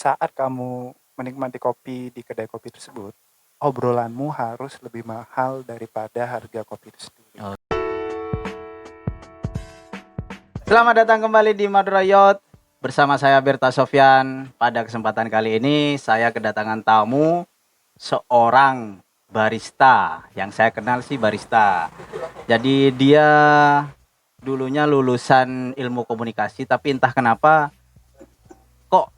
saat kamu menikmati kopi di kedai kopi tersebut, obrolanmu harus lebih mahal daripada harga kopi itu sendiri. Selamat datang kembali di Madroyot bersama saya Berta Sofyan. Pada kesempatan kali ini saya kedatangan tamu seorang barista yang saya kenal sih barista. Jadi dia dulunya lulusan ilmu komunikasi tapi entah kenapa kok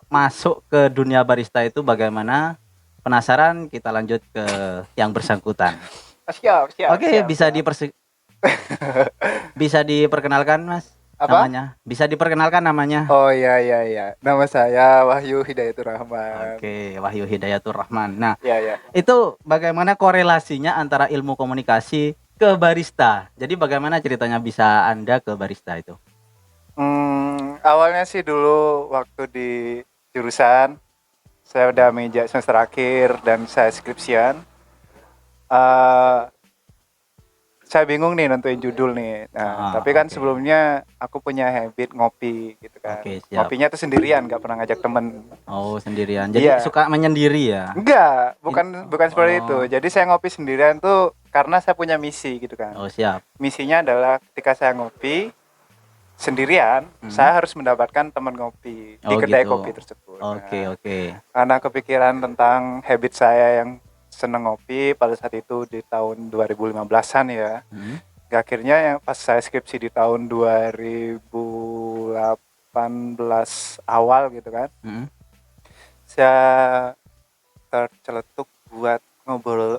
masuk ke dunia barista itu bagaimana? Penasaran? Kita lanjut ke yang bersangkutan. Siap. Oke, bisa diperkenalkan, Mas? Apa? Namanya. Bisa diperkenalkan namanya? Oh iya. Nama saya Wahyu Hidayatur Rahman. Oke, Wahyu Hidayatur Rahman. Nah, Iya. itu bagaimana korelasinya antara ilmu komunikasi ke barista? Jadi bagaimana ceritanya bisa Anda ke barista itu? Awalnya sih dulu waktu di jurusan saya udah menginjak semester akhir dan saya skripsian. Saya bingung nih nentuin judul nih. Tapi kan oke. Sebelumnya aku punya habit ngopi gitu kan. Oke, siap. Ngopinya tuh sendirian, nggak pernah ngajak temen. Oh, sendirian. Jadi Iya. suka menyendiri ya? Enggak, bukan seperti itu. Jadi saya ngopi sendirian tuh karena saya punya misi gitu kan. Oh, siap. Misinya adalah ketika saya ngopi sendirian, saya harus mendapatkan teman ngopi di kedai gitu. kopi tersebut. Oke. Karena kepikiran tentang habit saya yang seneng ngopi pada saat itu di tahun 2015-an ya. Akhirnya yang pas saya skripsi di tahun 2018 awal gitu kan. Saya terceletuk buat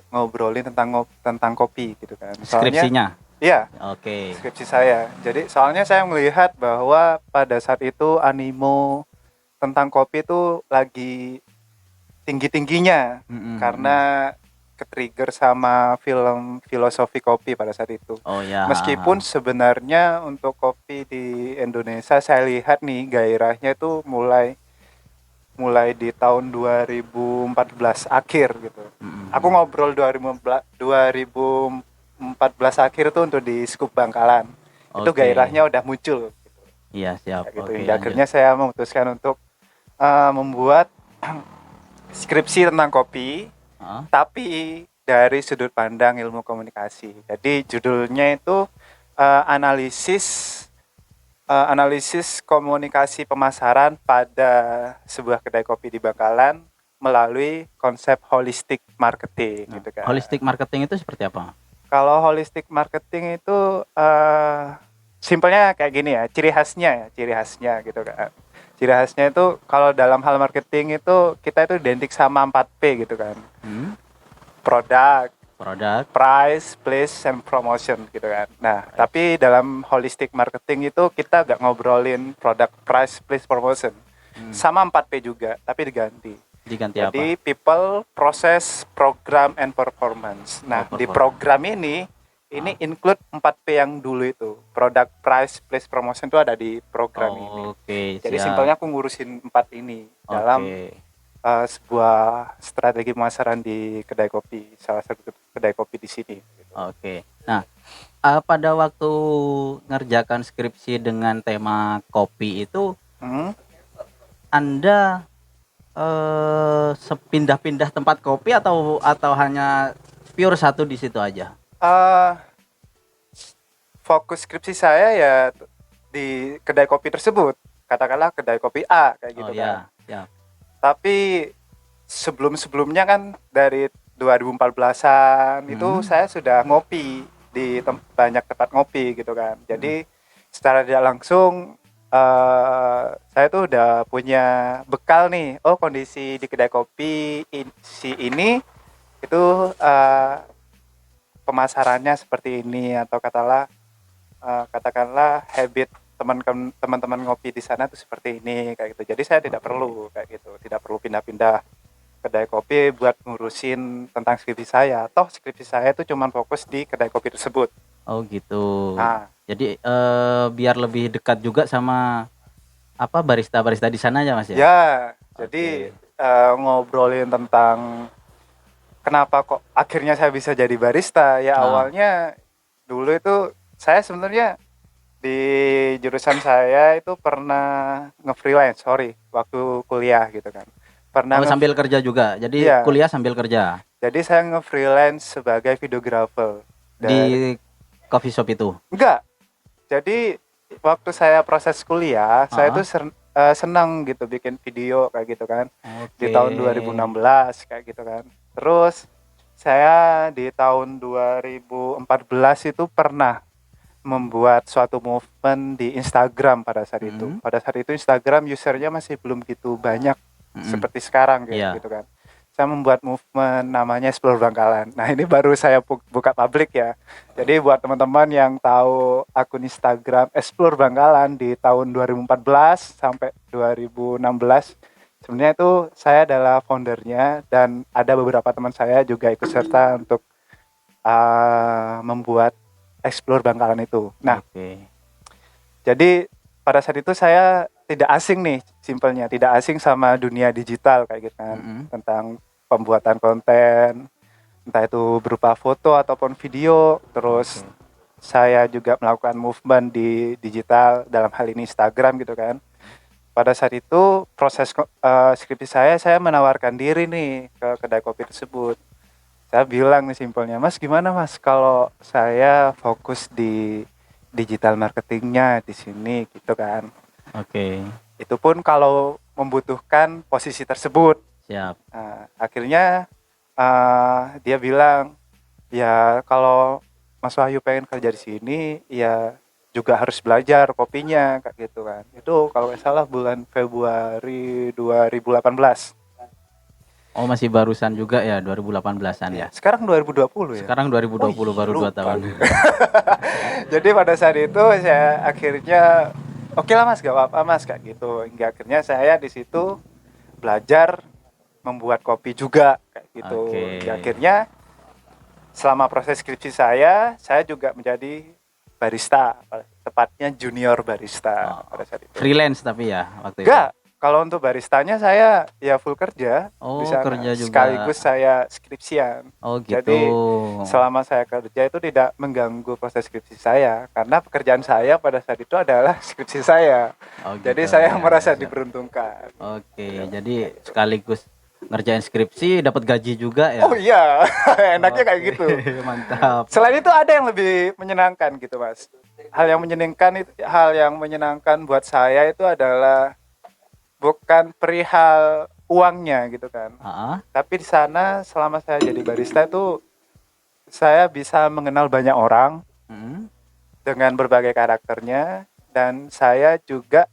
ngobrolin tentang kopi gitu kan. Skripsinya? Iya. Oke. Skripsi saya. Jadi soalnya saya melihat bahwa pada saat itu animo tentang kopi itu lagi tinggi-tingginya karena ketrigger sama film Filosofi Kopi pada saat itu. Oh ya. Meskipun sebenarnya untuk kopi di Indonesia saya lihat nih gairahnya itu mulai di tahun 2014 akhir gitu. Aku ngobrol 2014 akhir tuh untuk di Skup Bangkalan. Itu gairahnya udah muncul gitu. Iya, siap. Gitu. Akhirnya saya memutuskan untuk membuat skripsi tentang kopi, tapi dari sudut pandang ilmu komunikasi. Jadi judulnya itu analisis komunikasi pemasaran pada sebuah kedai kopi di Bangkalan melalui konsep holistic marketing gitu kan. Holistic marketing itu seperti apa? Kalau holistic marketing itu simpelnya kayak gini ya, ciri khasnya gitu kan. Ciri khasnya itu kalau dalam hal marketing itu kita itu identik sama 4P gitu kan. Product, price, place, and promotion gitu kan. Nah, tapi dalam holistic marketing itu kita gak ngobrolin product, price, place, promotion. Sama 4P juga, tapi diganti. Jadi apa? people, process, program, and performance. Nah, di program ini include 4P yang dulu itu. Product, price, place, promotion itu ada di program ini. Jadi simpelnya aku ngurusin 4 ini dalam sebuah strategi pemasaran di kedai kopi, salah satu kedai kopi di sini. Oke. Nah, pada waktu ngerjakan skripsi dengan tema kopi itu, Anda sepindah-pindah tempat kopi atau hanya pure satu di situ aja? Fokus skripsi saya ya di kedai kopi tersebut, katakanlah kedai kopi A kayak gitu kan. Ya. Tapi sebelumnya kan dari 2014-an itu saya sudah ngopi di banyak tempat ngopi gitu kan. Jadi secara tidak langsung saya tuh udah punya bekal nih. Oh, kondisi di kedai kopi ini itu pemasarannya seperti ini, atau katakanlah habit teman-teman ngopi di sana tuh seperti ini kayak gitu. Jadi saya tidak perlu pindah-pindah kedai kopi buat ngurusin tentang skripsi saya. Toh skripsi saya itu cuma fokus di kedai kopi tersebut. Oh gitu. Jadi biar lebih dekat juga sama barista di sana ya Mas ya? Ya, jadi ngobrolin tentang kenapa kok akhirnya saya bisa jadi barista. Ya awalnya dulu itu saya sebenarnya Di jurusan saya itu pernah nge-freelance, sorry, waktu kuliah gitu kan. Pernah Oh, sambil kerja juga. Jadi iya, kuliah sambil kerja jadi saya nge-freelance sebagai videographer. Dari di coffee shop itu. enggak, jadi waktu saya proses kuliah, saya tuh Ah, senang gitu bikin video kayak gitu kan. Di oke. tahun 2016 kayak gitu kan. Terus saya di tahun 2014 itu pernah membuat suatu movement di Instagram pada saat itu. Mm-mm, Pada saat itu Instagram usernya masih belum gitu banyak mm-mm. seperti sekarang kayak Iya. gitu kan. Saya membuat movement namanya Explore Bangkalan. Nah, ini baru saya buka publik ya. Jadi buat teman-teman yang tahu akun Instagram Explore Bangkalan di tahun 2014 sampai 2016, sebenarnya itu saya adalah foundernya dan ada beberapa teman saya juga ikut serta untuk membuat Explore Bangkalan itu. Nah, Oke. jadi pada saat itu saya tidak asing nih, simpelnya tidak asing sama dunia digital kayak gitu kan, Mm-mm. tentang pembuatan konten, entah itu berupa foto ataupun video. Terus Oke. saya juga melakukan movement di digital, dalam hal ini Instagram gitu kan. Pada saat itu proses skripsi saya menawarkan diri nih ke kedai kopi tersebut. Saya bilang nih simpelnya, Mas gimana Mas kalau saya fokus di digital marketingnya di sini gitu kan. Oke. Itu pun kalau membutuhkan posisi tersebut. Siap. Nah, akhirnya dia bilang, ya kalau Mas Wahyu pengen kerja di sini, ya juga harus belajar kopinya kayak gitu kan. Itu kalau nggak salah bulan Februari 2018. Oh, masih barusan juga ya 2018-an Ya, ya. sekarang 2020 ya. Sekarang Oh 2020 iya, baru 2 lupa. tahun. Jadi pada saat itu saya akhirnya oke lah Mas, gak apa-apa Mas kayak gitu. Hingga akhirnya saya di situ belajar membuat kopi juga kayak gitu. Oke. Hingga akhirnya selama proses skripsi saya juga menjadi barista, tepatnya junior barista Oh, pada saat itu. freelance tapi ya waktu itu. Enggak, kalau untuk baristanya saya ya full kerja di Oh, sana. kerja juga. Sekaligus saya skripsian. Oh, gitu. Jadi selama saya kerja itu tidak mengganggu proses skripsi saya karena pekerjaan saya pada saat itu adalah skripsi saya. Oh, Jadi gitu. saya Ya, ya, merasa siap. diberuntukkan. Oke, jadi sekaligus ngerjain skripsi dapat gaji juga Oh ya. iya, enaknya kayak Oke, gitu. mantap. Selain itu ada yang lebih menyenangkan gitu, Mas. Hal yang menyenangkan buat saya itu adalah bukan perihal uangnya gitu kan. Ah, Tapi di sana selama saya jadi barista itu saya bisa mengenal banyak orang mm, dengan berbagai karakternya dan saya juga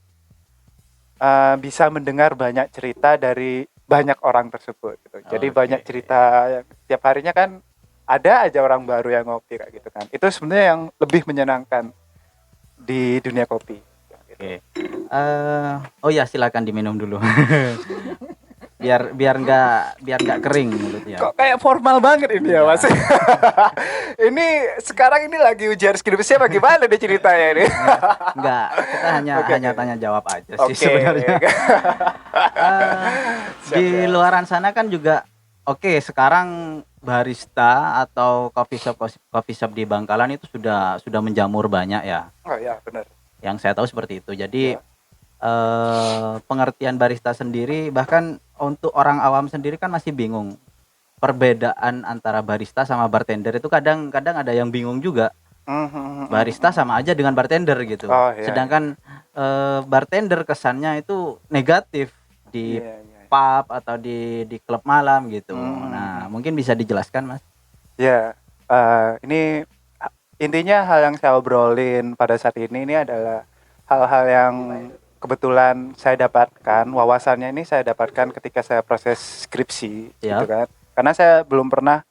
bisa mendengar banyak cerita dari banyak orang tersebut gitu. Jadi oke. banyak cerita yang tiap harinya kan ada aja orang baru yang ngopi kayak gitu kan. Itu sebenarnya yang lebih menyenangkan di dunia kopi. Gitu. Oke. Oh ya, silakan diminum dulu. biar biar nggak kering mulutnya. Kok kayak formal banget ini ya Mas? Enggak. Ini sekarang ini lagi ujian skripsi bagaimana deh ceritanya ini? Enggak, kita hanya Oke, hanya oke. tanya jawab aja sih Oke. sebenarnya. Eh, Siap, di siap. luaran sana kan juga oke, sekarang barista atau coffee shop di Bangkalan itu sudah menjamur banyak ya. Oh ya, benar. Yang saya tahu seperti itu. Jadi Ya. pengertian barista sendiri bahkan untuk orang awam sendiri kan masih bingung. Perbedaan antara barista sama bartender itu kadang-kadang ada yang bingung juga. Barista sama aja dengan bartender gitu. Oh iya. Sedangkan bartender kesannya itu negatif di Iya, iya. pub atau di klub malam gitu. Hmm. Nah, mungkin bisa dijelaskan, Mas. Ya, ini intinya hal yang saya obrolin pada saat ini adalah hal-hal yang kebetulan saya dapatkan, wawasannya ini saya dapatkan ketika saya proses skripsi, gitu Siap. kan. Karena saya belum pernah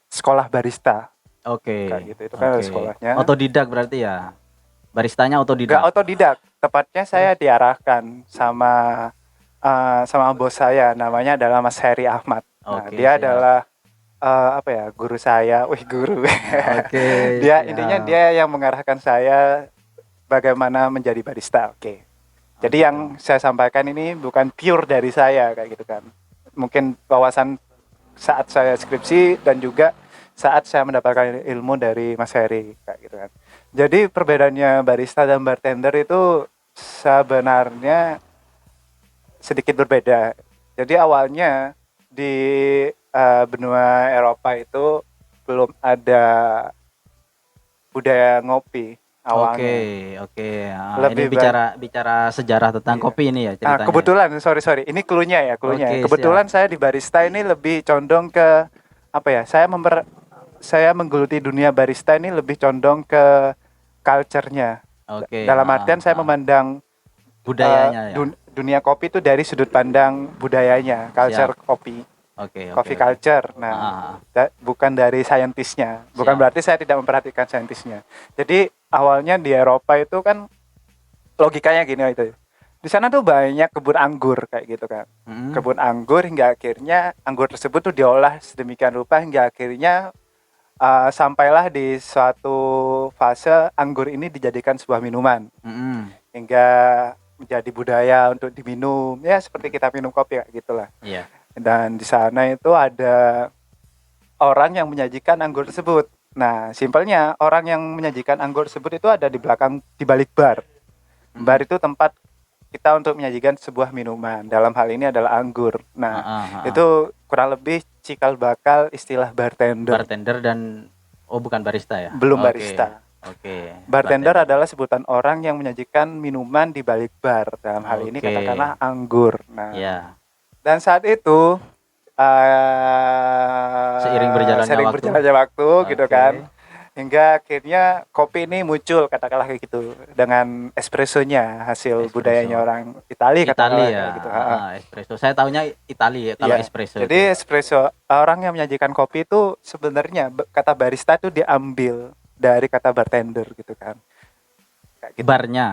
sekolah barista, Oke. kayak gitu. Itu kan ada Oke. sekolahnya. Otodidak berarti ya. Baristanya Gak otodidak. otodidak, tepatnya saya diarahkan sama bos saya, namanya adalah Mas Heri Ahmad. Nah, Oke, dia siap. adalah apa ya, guru saya, guru. Oke, Intinya siap. dia yang mengarahkan saya bagaimana menjadi barista. Oke. Jadi Oke. yang saya sampaikan ini bukan pure dari saya kayak gitu kan. Mungkin wawasan saat saya skripsi dan juga saat saya mendapatkan ilmu dari Mas Heri kayak gitu kan. Jadi perbedaannya barista dan bartender itu sebenarnya sedikit berbeda. Jadi awalnya di benua Eropa itu belum ada budaya ngopi Oke, awalnya. oke. Ini Lebih banyak. bicara bicara sejarah tentang Iya. kopi ini ya ceritanya. Kebetulan, sorry, ini cluenya ya, cluenya. Oke, siap. Kebetulan saya di barista ini lebih condong ke apa ya? Saya menggeluti dunia barista ini lebih condong ke culture-nya. Oke, Dalam artian saya memandang budayanya ya. dunia kopi itu dari sudut pandang budayanya, culture Siap. kopi, Oke, oke, coffee oke. culture. Ah, Nah, ah, ah. bukan dari saintisnya. Bukan Siap. berarti saya tidak memperhatikan saintisnya. Jadi awalnya di Eropa itu kan logikanya gini itu. Di sana tuh banyak kebun anggur kayak gitu kan. Mm. Kebun anggur hingga akhirnya anggur tersebut tuh diolah sedemikian rupa hingga akhirnya sampailah di suatu fase anggur ini dijadikan sebuah minuman Mm-mm. hingga menjadi budaya untuk diminum ya seperti kita minum kopi kayak gitulah. Iya. Dan di sana itu ada orang yang menyajikan anggur tersebut. Nah, simpelnya orang yang menyajikan anggur tersebut itu ada di belakang, di balik bar. Bar itu tempat kita untuk menyajikan sebuah minuman. Dalam hal ini adalah anggur. Nah, itu kurang lebih cikal bakal istilah bartender. Bartender dan bukan barista ya? Belum Oke. barista. Oke. Bartender adalah sebutan orang yang menyajikan minuman di balik bar. Dalam hal ini Oke. katakanlah anggur. Nah, Ya. dan saat itu Seiring berjalannya waktu gitu Oke. kan, hingga akhirnya kopi ini muncul katakanlah kayak gitu dengan espressonya hasil Espresso. budayanya orang Italia katakanlah ya. kayak gitu. Espresso. Saya taunya Italia ya kalau Iya. espresso. Jadi espresso orang yang menyajikan kopi itu sebenarnya kata barista itu diambil dari kata bartender gitu kan. Kayak gitu. Barnya.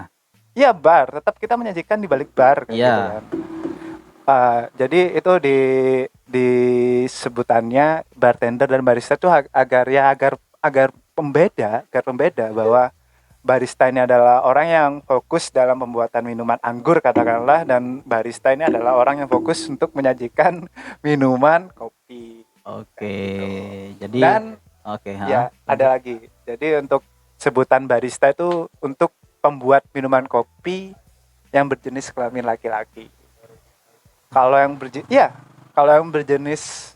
Iya bar, tetap kita menyajikan di balik bar kayak gitu kan. Jadi itu di sebutannya bartender dan barista itu agar pembeda bahwa barista ini adalah orang yang fokus dalam pembuatan minuman anggur katakanlah, dan barista ini adalah orang yang fokus untuk menyajikan minuman kopi. Oke. Gitu. Jadi Dan oke, ya ada lagi. Jadi untuk sebutan barista itu untuk pembuat minuman kopi yang berjenis kelamin laki-laki. Kalau yang berjenis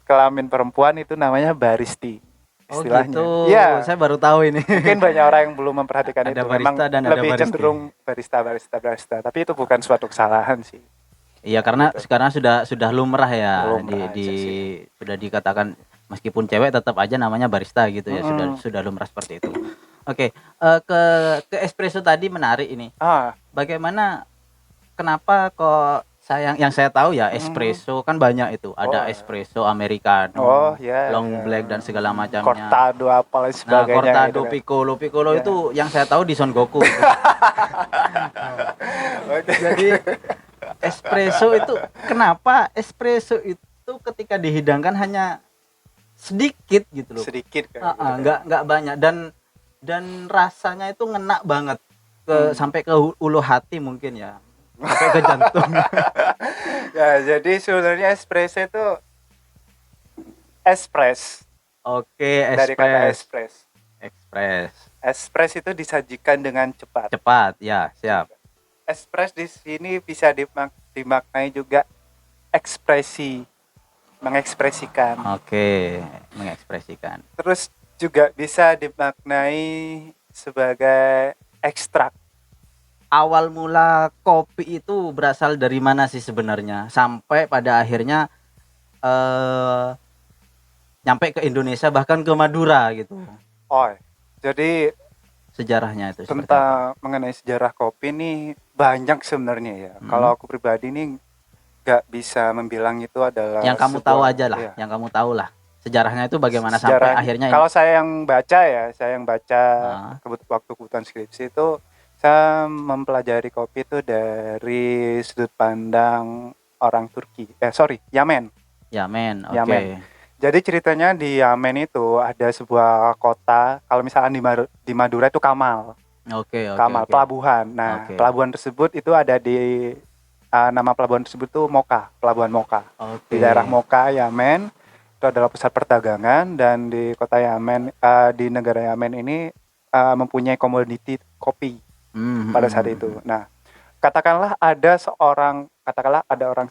kelamin perempuan itu namanya baristi istilahnya. Oh gitu. Ya, Saya baru tahu ini. mungkin banyak orang yang belum memperhatikan Ada itu. barista Memang dan ada lebih baristi. cenderung barista. Tapi itu bukan suatu kesalahan sih. Iya, karena Gitu. sekarang sudah lumrah ya Lumrah aja sih. sudah dikatakan meskipun cewek tetap aja namanya barista gitu ya. Sudah lumrah seperti itu. Oke, ke espresso tadi menarik ini. Bagaimana kenapa kok yang saya tahu ya espresso kan banyak itu. Ada espresso americano, long black dan segala macamnya. Cortado apa sebagainya. Cortado, gitu kan. Piccolo itu yang saya tahu di Son Goku. Jadi espresso itu kenapa espresso itu ketika dihidangkan hanya sedikit gitu loh. Sedikit kan. Enggak banyak dan rasanya itu ngena banget sampai ke ulu hati mungkin ya. Sampai ke jantung. Ya, jadi sebenarnya espresso itu Oke, dari kata express. Express itu disajikan dengan cepat. Cepat, ya, siap. Express di sini bisa dimaknai juga ekspresi, mengekspresikan. Oke, mengekspresikan. Terus juga bisa dimaknai sebagai ekstrak. Awal mula kopi itu berasal dari mana sih sebenarnya? Sampai pada akhirnya nyampe ke Indonesia bahkan ke Madura gitu. Jadi sejarahnya itu tentang mengenai sejarah kopi ini banyak sebenarnya ya. Kalau aku pribadi ini nggak bisa membilang itu adalah yang kamu tahu aja lah, yang kamu tahu lah sejarahnya itu bagaimana sampai akhirnya. Kalau saya yang baca waktu kebutuhan skripsi itu saya mempelajari kopi itu dari sudut pandang orang Yamen. Oke. Jadi ceritanya di Yamen itu ada sebuah kota, kalau misalkan di Madura itu Kamal. Kamal, pelabuhan. Nah, pelabuhan tersebut itu ada di nama pelabuhan tersebut itu Pelabuhan Mocha. Di daerah Mocha, Yamen. Itu adalah pusat perdagangan, dan di kota Yamen, di negara Yamen ini mempunyai komoditi kopi pada saat Hmm. itu. Nah, katakanlah ada orang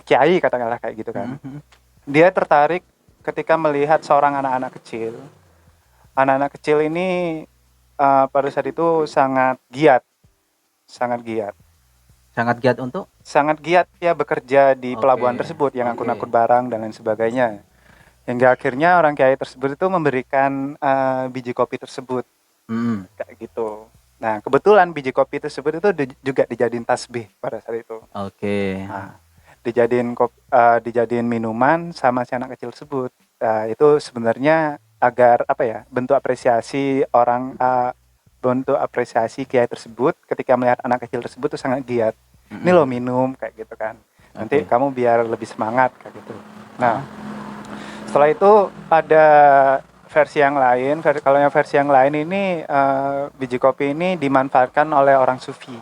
kiai, katakanlah kayak gitu kan. Hmm. Dia tertarik ketika melihat seorang anak-anak kecil. Anak-anak kecil ini pada saat itu sangat giat, sangat giat, Sangat giat untuk. sangat giat ya bekerja di pelabuhan Oke. tersebut yang Oke. angkut-angkut barang dan lain sebagainya. Hingga akhirnya orang kiai tersebut itu memberikan biji kopi tersebut Hmm. kayak gitu. Nah, kebetulan biji kopi tersebut itu juga dijadiin tasbih pada saat itu. Oke. Nah, dijadiin minuman sama si anak kecil tersebut. Itu sebenarnya agar apa ya, bentuk apresiasi bentuk apresiasi kiai tersebut ketika melihat anak kecil tersebut tuh sangat giat. Ini lo minum kayak gitu kan. Nanti Oke. kamu biar lebih semangat kayak gitu. Nah, Ah, setelah itu ada versi yang lain. Kalau yang versi yang lain ini biji kopi ini dimanfaatkan oleh orang sufi.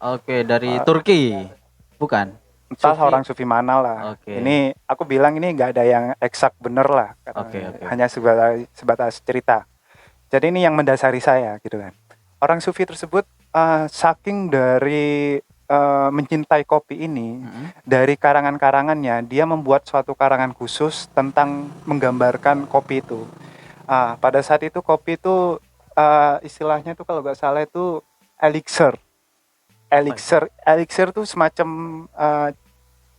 oke, dari Turki. Bukan. Entah Sufi. orang sufi mana lah. Oke. Ini aku bilang ini nggak ada yang eksak bener lah, Oke, karena oke. hanya sebatas cerita. Jadi ini yang mendasari saya gitu kan. Orang sufi tersebut saking dari mencintai kopi ini, Mm-mm. dari karangan-karangannya dia membuat suatu karangan khusus tentang menggambarkan kopi itu. Pada saat itu kopi itu istilahnya tuh kalau nggak salah itu elixir. Apa itu? Elixir tuh semacam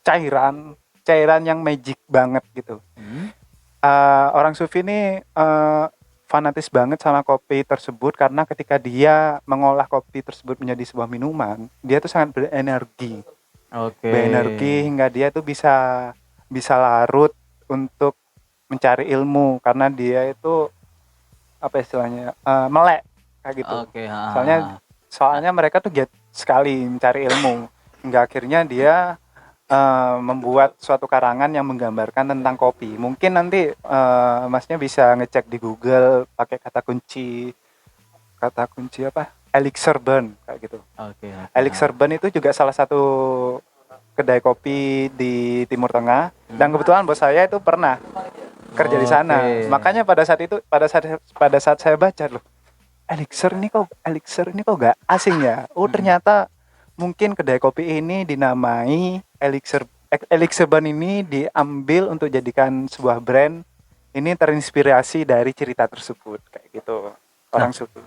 cairan cairan yang magic banget gitu. Hmm? Orang sufi ini fanatis banget sama kopi tersebut karena ketika dia mengolah kopi tersebut menjadi sebuah minuman, dia tuh sangat Oke. berenergi hingga dia tuh bisa bisa larut untuk mencari ilmu karena dia itu apa istilahnya melek kayak gitu. Oke. Soalnya Nah, soalnya mereka tuh giat sekali mencari ilmu hingga akhirnya dia membuat suatu karangan yang menggambarkan tentang kopi. Mungkin nanti masnya bisa ngecek di Google pakai kata kunci apa? Elixir Burn kayak gitu. oke, oke. Elixir Burn itu juga salah satu kedai kopi di Timur Tengah dan kebetulan bos saya itu pernah kerja di sana. Oke. Makanya pada saat saya baca loh, Elixir ini kok gak asing ya. Oh, Mm-mm. ternyata mungkin kedai kopi ini dinamai Elixir Burn ini diambil untuk jadikan sebuah brand. Ini terinspirasi dari cerita tersebut kayak gitu. Nah, Orang suku.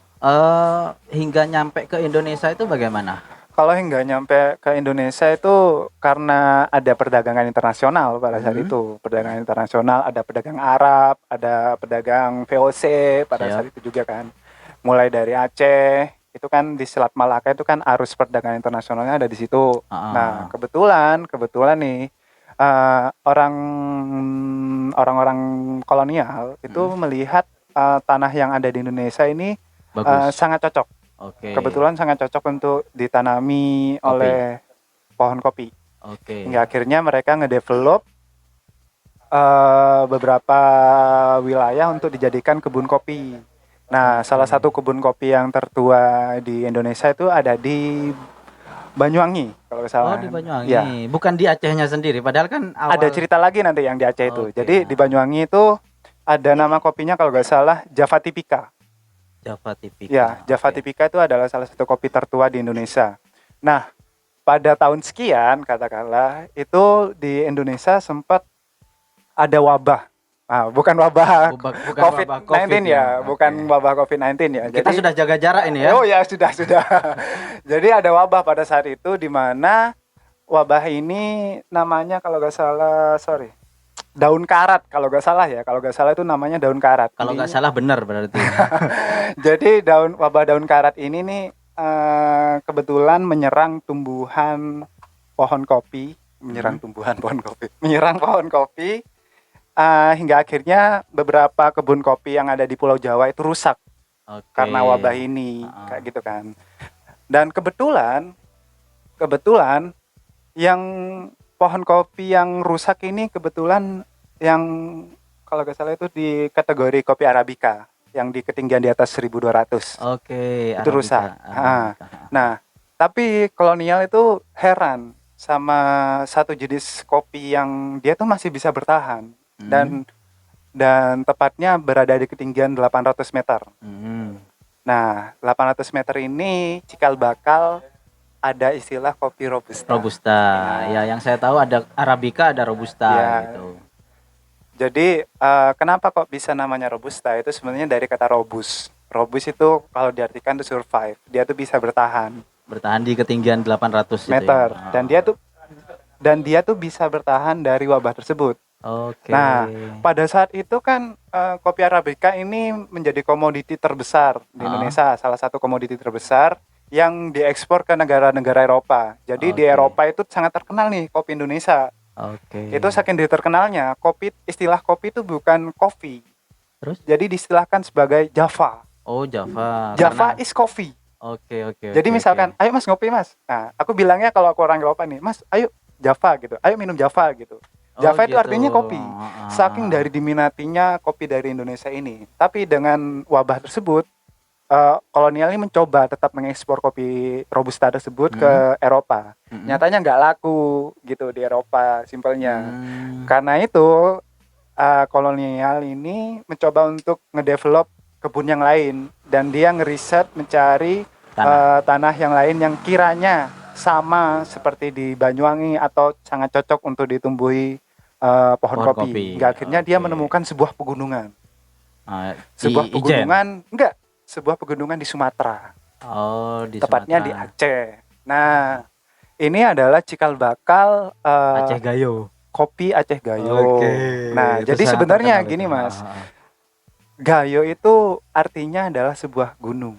hingga nyampe ke Indonesia itu bagaimana? Kalau hingga nyampe ke Indonesia itu karena ada perdagangan internasional pada saat Hmm. itu. Perdagangan internasional, ada pedagang Arab, ada pedagang VOC pada Siap. saat itu juga kan. Mulai dari Aceh, itu kan di Selat Malaka itu kan arus perdagangan internasionalnya ada di situ. Nah, Ah, kebetulan nih orang-orang kolonial itu mm, melihat tanah yang ada di Indonesia ini bagus. sangat cocok. Oke. Kebetulan sangat cocok untuk ditanami Kopi. oleh pohon kopi. Oke. Hingga akhirnya mereka ngedevelop beberapa wilayah untuk dijadikan kebun kopi. Nah, salah Oke. satu kebun kopi yang tertua di Indonesia itu ada di Banyuwangi, kalau nggak Oh, salah. di Ya, Banyuwangi. Bukan di Acehnya sendiri. Padahal kan ada awal. cerita lagi nanti yang di Aceh itu. Oke. Jadi di Banyuwangi itu ada nama kopinya kalau nggak salah Java Tipika. Java Tipika. Ya, Java Oke. Tipika itu adalah salah satu kopi tertua di Indonesia. Nah, pada tahun sekian katakanlah itu di Indonesia sempat ada wabah. Bukan wabah Bukan wabah COVID COVID-19 ya. ya, Oke. bukan wabah COVID-19 ya. Kita Jadi sudah jaga jarak ini ya. oh ya sudah. Jadi ada wabah pada saat itu di mana wabah ini namanya kalau nggak salah, sorry, daun karat kalau nggak salah ya. Kalau nggak salah itu namanya daun karat. Kalau nggak Intinya salah benar berarti. jadi wabah daun karat ini nih kebetulan menyerang tumbuhan pohon kopi, Hmm. menyerang pohon kopi hingga akhirnya beberapa kebun kopi yang ada di Pulau Jawa itu rusak Oke. karena wabah ini, Ah, kayak gitu kan. Dan kebetulan yang pohon kopi yang rusak ini kebetulan yang kalau nggak salah itu di kategori kopi Arabica yang di ketinggian di atas 1200 Oke, itu rusak. Arabica, Arabica. Nah, tapi kolonial itu heran sama satu jenis kopi yang dia tuh masih bisa bertahan Hmm. dan dan tepatnya berada di ketinggian 800 meter. Hmm. Nah, 800 meter ini cikal bakal ada istilah kopi robusta. Robusta. Ya, yang saya tahu ada Arabica, ada Robusta Ya, gitu. jadi kenapa kok bisa namanya robusta? Itu sebenarnya dari kata robus. Robus itu kalau diartikan to survive, dia tuh bisa bertahan Bertahan di ketinggian 800 itu ya. meter dan dia tuh bisa bertahan dari wabah tersebut. Oke. Nah, pada saat itu kan kopi Arabica ini menjadi komoditi terbesar di Ah, Indonesia, salah satu komoditi terbesar yang diekspor ke negara-negara Eropa. Jadi di oke. Eropa itu sangat terkenal nih kopi Indonesia. Itu Oke. saking terkenalnya, istilah kopi itu bukan coffee. Terus? Jadi diistilahkan sebagai Java. Oh, Java. Java Karena is coffee. oke, oke, Jadi oke, oke. misalkan, ayo mas ngopi mas. Nah, aku bilangnya kalau aku orang Eropa nih, mas ayo Java gitu. Ayo minum Java gitu. Oh, Java itu gitu. artinya kopi. Saking Ah. dari diminatinya kopi dari Indonesia ini. Tapi dengan wabah tersebut, kolonial ini mencoba tetap mengekspor kopi robusta tersebut ke Hmm. Eropa. Mm-mm. Nyatanya nggak laku gitu di Eropa, simpelnya. Hmm. Karena itu kolonial ini mencoba untuk ngedevelop kebun yang lain dan dia ngeriset mencari Tanah. tanah yang lain yang kiranya sama seperti di Banyuwangi atau sangat cocok untuk ditumbuhi pohon Pohon kopi. kopi. Hingga akhirnya dia Oke. menemukan sebuah pegunungan. Sebuah Di Ijen. pegunungan, enggak, sebuah pegunungan di Sumatera, Oh, di tepatnya di Sumatera. Aceh. Nah, ini adalah cikal bakal Aceh Gayo. kopi Aceh Oke, Gayo. Nah, itu jadi sangat sebenarnya terkenal itu. gini Mas, Gayo itu artinya adalah sebuah gunung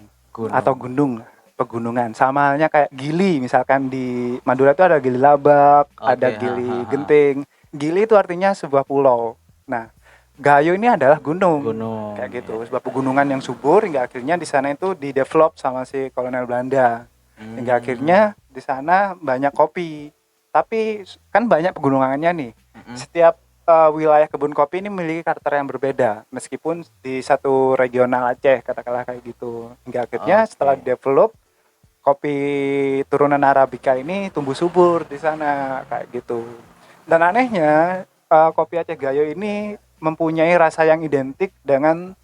atau Gunung. gunung, pegunungan. Sama halnya kayak Gili, misalkan di Madura itu ada Gili Labak, ada Oke, Gili Genting. Gili itu artinya sebuah pulau. Nah, Gayo ini adalah gunung, Gunung. kayak Ya. gitu, sebuah pegunungan yang subur hingga akhirnya di sana itu didevelop sama si kolonel Belanda. Hingga Hmm. akhirnya di sana banyak kopi. Tapi kan banyak pegunungannya nih. Mm-mm. Setiap wilayah kebun kopi ini memiliki karakter yang berbeda meskipun di satu regional Aceh katakanlah kayak gitu. Hingga akhirnya setelah Oke. develop kopi turunan Arabica ini tumbuh subur di sana kayak gitu. Dan anehnya kopi Aceh Gayo ini mempunyai rasa yang identik dengan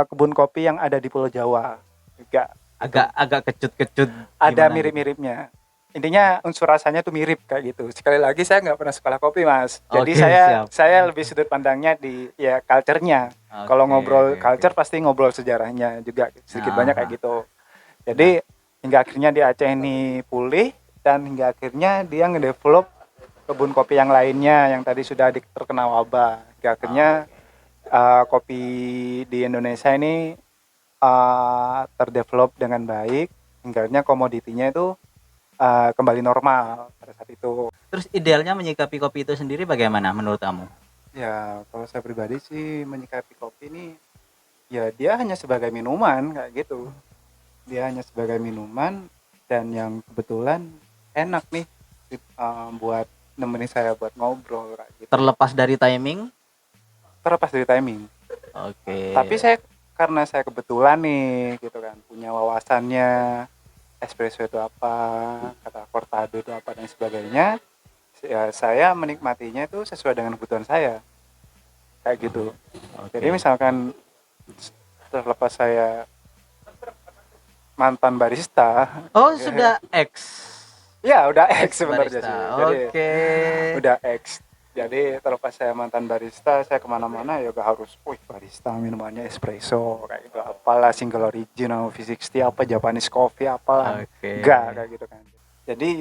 kebun kopi yang ada di Pulau Jawa juga gitu. Agak kecut-kecut Ada gimana gitu. mirip-miripnya. Intinya unsur rasanya tuh mirip kayak gitu. Sekali lagi saya nggak pernah sekolah kopi mas. Jadi Oke, saya siap. saya lebih sudut pandangnya di ya culture-nya. Kalau Oke, ngobrol oke, oke. culture pasti ngobrol sejarahnya juga sedikit banyak kayak Aha. gitu. Nah, Jadi hingga akhirnya di Aceh ini pulih dan hingga akhirnya dia ngedevelop kebun kopi yang lainnya yang tadi sudah terkena wabah. Hingga akhirnya oke. kopi di Indonesia ini terdevelop dengan baik. Hingga akhirnya komoditinya itu kembali normal pada saat itu. Terus idealnya menyikapi kopi itu sendiri bagaimana menurut kamu? Ya, kalau saya pribadi sih menyikapi kopi ini, ya dia hanya sebagai minuman kayak gitu. Dia hanya sebagai minuman dan yang kebetulan enak nih buat nemenin saya buat ngobrol kayak gitu. Terlepas dari timing? Terlepas dari timing. Oke. Tapi karena saya kebetulan nih gitu kan punya wawasannya espresso itu apa, kata cortado itu apa dan sebagainya. Ya, saya menikmatinya itu sesuai dengan kebutuhan saya kayak gitu. Jadi Oke. misalkan terlepas saya mantan barista, Oh, sudah X. ya udah Ex X sebenarnya barista. sih. Jadi Oke. udah X. Jadi terlepas saya mantan barista, saya kemana-mana ya gak harus, wih barista minumannya espresso kayak gitu, apalah single origin, V60 apa Japanese coffee apalah, Oke. gak kayak gitu kan. Jadi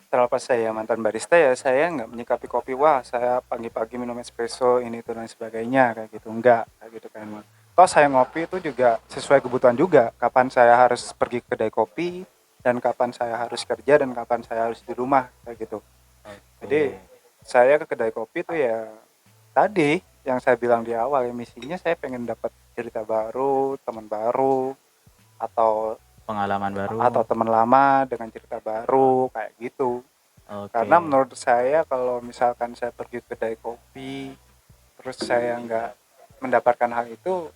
terlepas saya mantan barista ya saya nggak menyikapi kopi wah saya pagi-pagi minum espresso ini itu dan sebagainya kayak gitu enggak kayak gitu kan. Toh saya ngopi itu juga sesuai kebutuhan juga, kapan saya harus pergi ke kedai kopi dan kapan saya harus kerja dan kapan saya harus di rumah kayak gitu. Jadi Oke. saya ke kedai kopi itu ya tadi yang saya bilang di awal ya misinya saya pengen dapat cerita baru, teman baru atau Pengalaman baru. teman lama dengan cerita baru kayak gitu. Oke. Karena menurut saya kalau misalkan saya pergi ke kedai kopi terus saya nggak mendapatkan hal itu,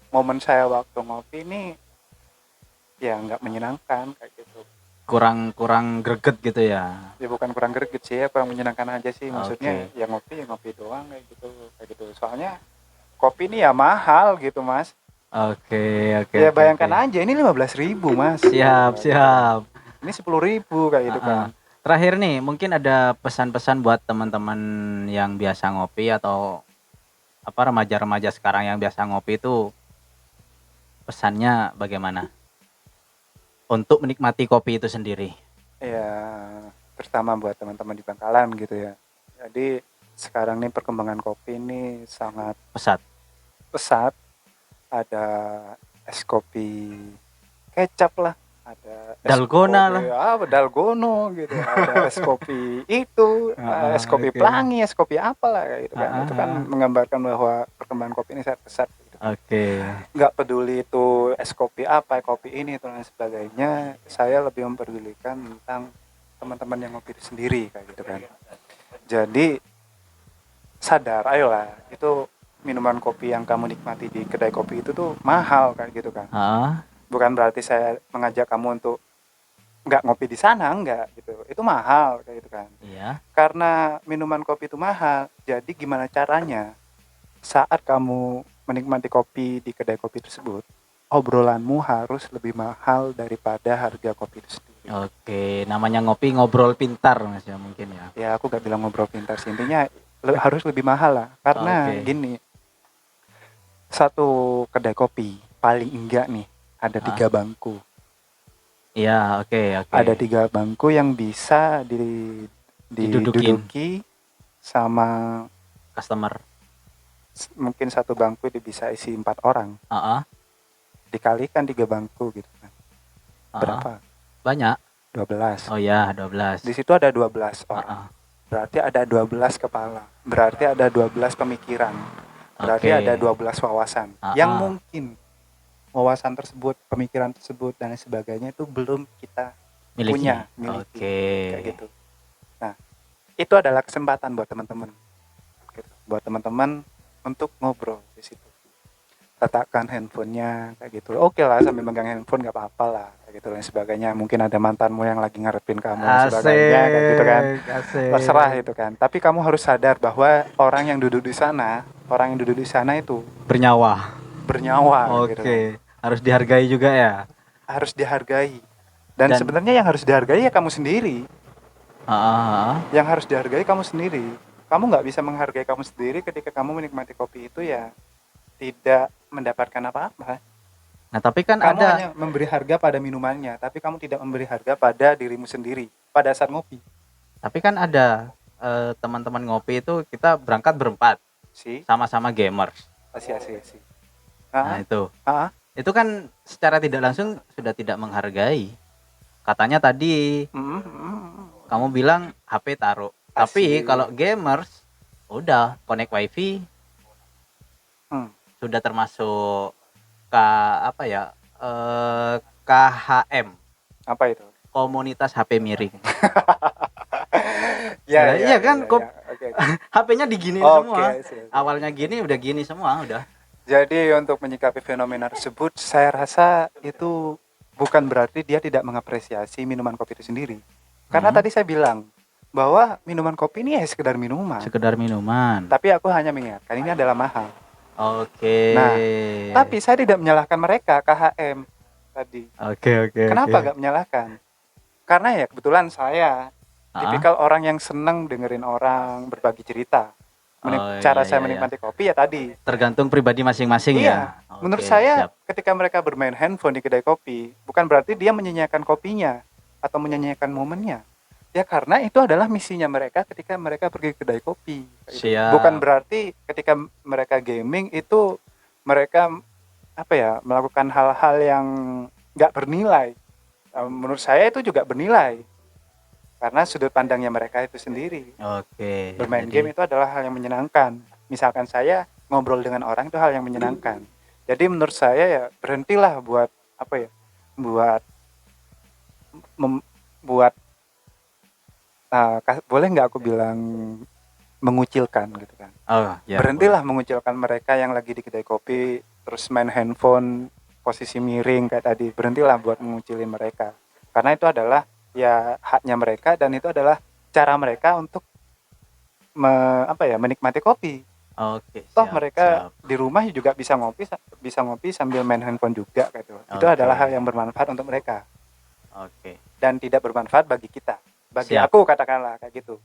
momen saya waktu ngopi ini ya nggak menyenangkan kayak gitu. kurang greget gitu ya. Ya bukan kurang greget sih ya, kurang menyenangkan aja sih. Maksudnya Oke. ya ngopi doang kayak gitu. Soalnya kopi ini ya mahal gitu mas. Oke, oke, Ya oke, oke. bayangkan aja ini 15.000 mas gitu, Siap, gitu kan. siap. Ini 10.000 kayak gitu Heeh. kan. Terakhir nih, mungkin ada pesan-pesan buat teman-teman yang biasa ngopi atau apa remaja-remaja sekarang yang biasa ngopi itu pesannya bagaimana untuk menikmati kopi itu sendiri? Ya terutama buat teman-teman di Bangkalan gitu ya. Jadi sekarang nih perkembangan kopi ini sangat Pesat. pesat. Ada es kopi kecap lah, ada es Dalgona kopi lah. dalgono gitu, ada es kopi itu, Heeh, es kopi oke. pelangi, es kopi apalah kayak gitu kan. Heeh, Itu kan heeh. menggambarkan bahwa perkembangan kopi ini sangat pesat gitu. Oke. Nggak peduli itu es kopi apa, kopi ini dan lain sebagainya, saya lebih memperdulikan tentang teman-teman yang ngopi itu sendiri kayak gitu kan. Jadi sadar, ayolah, itu minuman kopi yang kamu nikmati di kedai kopi itu tuh mahal kayak gitu kan. Heeh, Bukan berarti saya mengajak kamu untuk nggak ngopi di sana, enggak gitu. Itu mahal kayak gitu kan. iya. Karena minuman kopi itu mahal, jadi gimana caranya saat kamu menikmati kopi di kedai kopi tersebut, obrolanmu harus lebih mahal daripada harga kopi itu sendiri. Oke, namanya ngopi ngobrol pintar Mas ya mungkin ya. Ya aku nggak bilang ngobrol pintar sih, intinya harus lebih mahal lah. Karena Oke. gini, satu kedai kopi paling enggak nih ada Heeh. 3 bangku. Iya, oke, oke. Ada 3 bangku yang bisa Didudukin diduduki sama customer. mungkin satu bangku itu bisa isi 4 orang. Heeh, Dikalikan 3 bangku gitu kan. heeh. Berapa? Banyak. 12. Oh ya, 12. Di situ ada 12 orang. Heeh. Berarti ada 12 kepala. Berarti ada 12 pemikiran. Berarti Oke. ada 12 wawasan. Yang Heeh. mungkin wawasan tersebut, pemikiran tersebut dan sebagainya itu belum kita Miliki. miliki. Oke. Kayak gitu. Nah, itu adalah kesempatan buat teman-teman. Gitu. Buat teman-teman untuk ngobrol di situ. Letakkan handphonenya kayak gitu. Oke lah sambil megang handphone nggak apa-apa lah kayak gitu dan sebagainya. Mungkin ada mantanmu yang lagi ngarepin kamu dan sebagainya kayak gitu kan. Asik, Terserah asik. itu kan. Tapi kamu harus sadar bahwa orang yang duduk di sana itu Bernyawa. bernyawa gitu kan. Oke, harus dihargai juga ya. Harus dihargai. Dan Dan sebenarnya yang harus dihargai ya kamu sendiri. heeh, Yang harus dihargai kamu sendiri. Kamu nggak bisa menghargai kamu sendiri ketika kamu menikmati kopi itu ya tidak mendapatkan apa-apa. nah tapi kan Kamu ada, hanya memberi harga pada minumannya, tapi kamu tidak memberi harga pada dirimu sendiri pada saat ngopi. teman-teman ngopi itu kita berangkat berempat, Si, sama-sama gamers. asih. Nah Ah, itu, ah, itu kan secara tidak langsung sudah tidak menghargai. Katanya tadi kamu bilang HP taruh. Tapi asih. kalau gamers udah connect wifi Hmm, sudah termasuk K apa ya? KHM, apa itu? komunitas HP miring. Ya, Nah, iya kan ya. Oke. HP-nya diginiin Oke, semua. sih. Awalnya gini udah gini semua udah. Jadi untuk menyikapi fenomena tersebut, saya rasa itu bukan berarti dia tidak mengapresiasi minuman kopi itu sendiri. Karena tadi saya bilang bahwa minuman kopi ini ya sekedar minuman. Sekedar minuman. Tapi aku hanya mengingatkan ini adalah mahal. Oke. Nah, tapi saya tidak menyalahkan mereka KHM tadi. Oke. Kenapa gak menyalahkan? Karena ya kebetulan saya tipikal orang yang seneng dengerin orang berbagi cerita. Cara saya menikmati kopi ya tadi. Tergantung pribadi masing-masing Iya, ya. menurut Oke, saya siap. ketika mereka bermain handphone di kedai kopi, bukan berarti dia menyanyiakan kopinya atau menyanyiakan momennya. Ya karena itu adalah misinya mereka ketika mereka pergi ke kedai kopi. Siap. Bukan berarti ketika mereka gaming itu mereka melakukan hal-hal yang nggak bernilai. Menurut saya itu juga bernilai karena sudut pandangnya mereka itu sendiri. Oke. Bermain game itu adalah hal yang menyenangkan. Misalkan saya ngobrol dengan orang itu hal yang menyenangkan. Jadi menurut saya ya berhentilah buat buat boleh nggak aku bilang mengucilkan gitu kan. Oh, ya. Berhentilah mengucilkan mereka yang lagi di kedai kopi terus main handphone posisi miring kayak tadi. Berhentilah buat mengucilin mereka. Karena itu adalah ya haknya mereka, dan itu adalah cara mereka untuk menikmati kopi. Oke, Toh siap, mereka siap. di rumah juga bisa ngopi sambil main handphone juga gitu. Itu Oke. adalah hal yang bermanfaat untuk mereka Oke, dan tidak bermanfaat bagi kita. Bagi siap, aku katakanlah kayak gitu.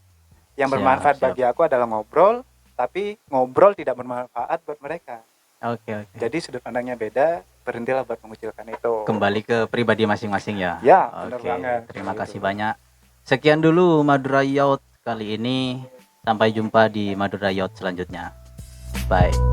Yang siap, bermanfaat siap. bagi aku adalah ngobrol, tapi ngobrol tidak bermanfaat buat mereka. Oke, oke. Jadi sudut pandangnya beda, berhentilah buat mengucilkan itu. Kembali ke pribadi masing-masing ya. Ya, benar Oke, banget. terima Gitu. kasih banyak. Sekian dulu Madura Yacht kali ini. Sampai jumpa di Madura Yacht selanjutnya. Bye.